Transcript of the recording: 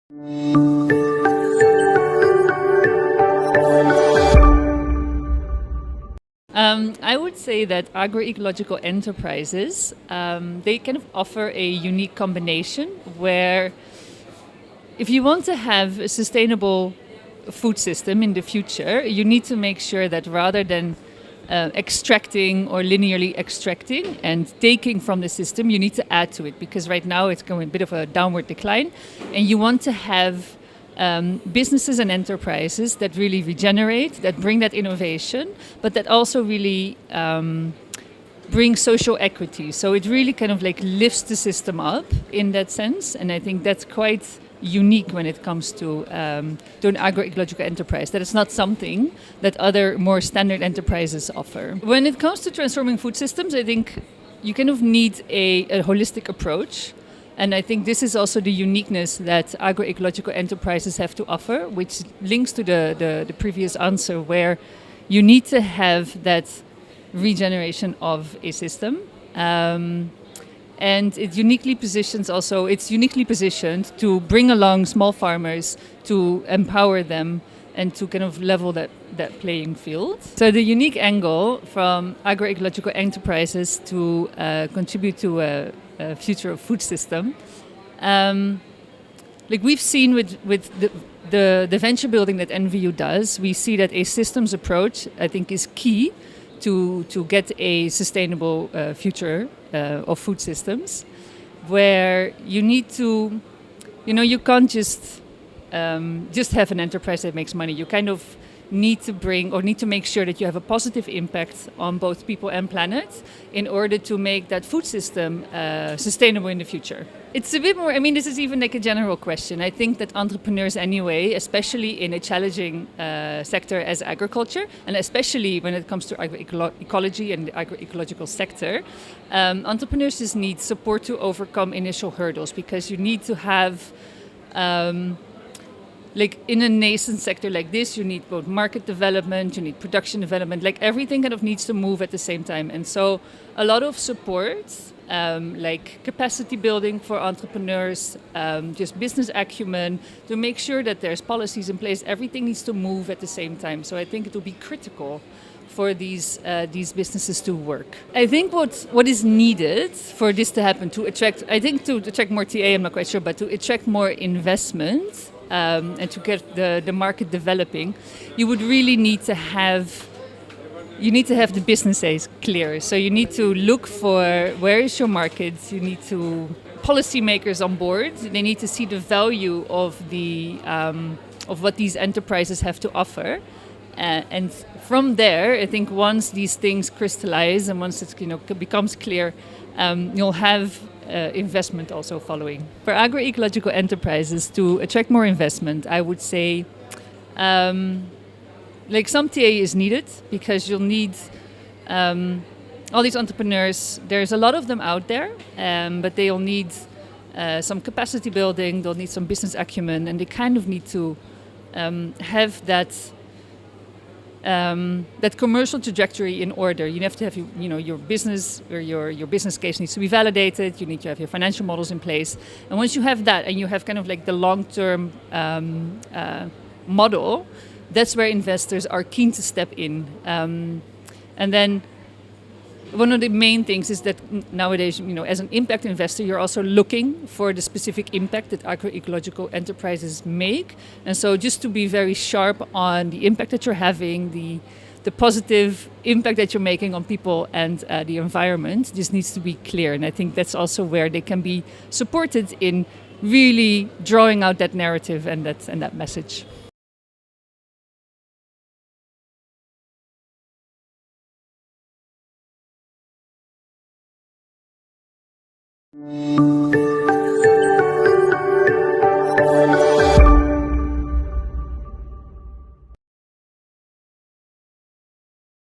I would say that agroecological enterprises, they kind of offer a unique combination where if you want to have a sustainable food system in the future, you need to make sure that rather than extracting or linearly extracting and taking from the system, you need to add to it, because right now it's going a bit of a downward decline, and you want to have businesses and enterprises that really regenerate, that bring that innovation, but that also really bring social equity. So it really kind of like lifts the system up in that sense, and I think that's quite unique when it comes to an agroecological enterprise, that it's not something that other more standard enterprises offer. When it comes to transforming food systems, I think you kind of need a holistic approach. And I think this is also the uniqueness that agroecological enterprises have to offer, which links to the previous answer, where you need to have that regeneration of a system. And it's uniquely positioned to bring along small farmers, to empower them, and to kind of level that playing field. So the unique angle from agroecological enterprises to contribute to a future of food system, like we've seen with the venture building that NVU does, we see that a systems approach, I think, is key to get a sustainable future of food systems, where you need to, you can't just have an enterprise that makes money. You kind of need to make sure that you have a positive impact on both people and planet in order to make that food system sustainable in the future. It's a bit more, this is even like a general question. I think that entrepreneurs anyway, especially in a challenging sector as agriculture, and especially when it comes to agroecology and the agroecological sector, entrepreneurs just need support to overcome initial hurdles, because you need to have like in a nascent sector like this, you need both market development, you need production development, like everything kind of needs to move at the same time. And so a lot of support, like capacity building for entrepreneurs, just business acumen, to make sure that there's policies in place, everything needs to move at the same time. So I think it will be critical for these businesses to work. I think what is needed for this to happen, to attract more TA, I'm not quite sure, but to attract more investment, and to get the market developing, you would really need to have the business case clear. So you need to look for where is your market. You need to policymakers on board. They need to see the value of of what these enterprises have to offer. And from there, I think once these things crystallize and once it becomes clear, you'll have investment also following. For agroecological enterprises to attract more investment, I would say like some TA is needed, because you'll need all these entrepreneurs. There's a lot of them out there, but they'll need some capacity building, they'll need some business acumen, and they kind of need to have that commercial trajectory in order. You have to have your business, or your business case needs to be validated. You need to have your financial models in place, and once you have that, and you have kind of like the long-term model, that's where investors are keen to step in. And then one of the main things is that nowadays, as an impact investor, you're also looking for the specific impact that agroecological enterprises make. And so just to be very sharp on the impact that you're having, the positive impact that you're making on people and the environment, this needs to be clear. And I think that's also where they can be supported in really drawing out that narrative and that message.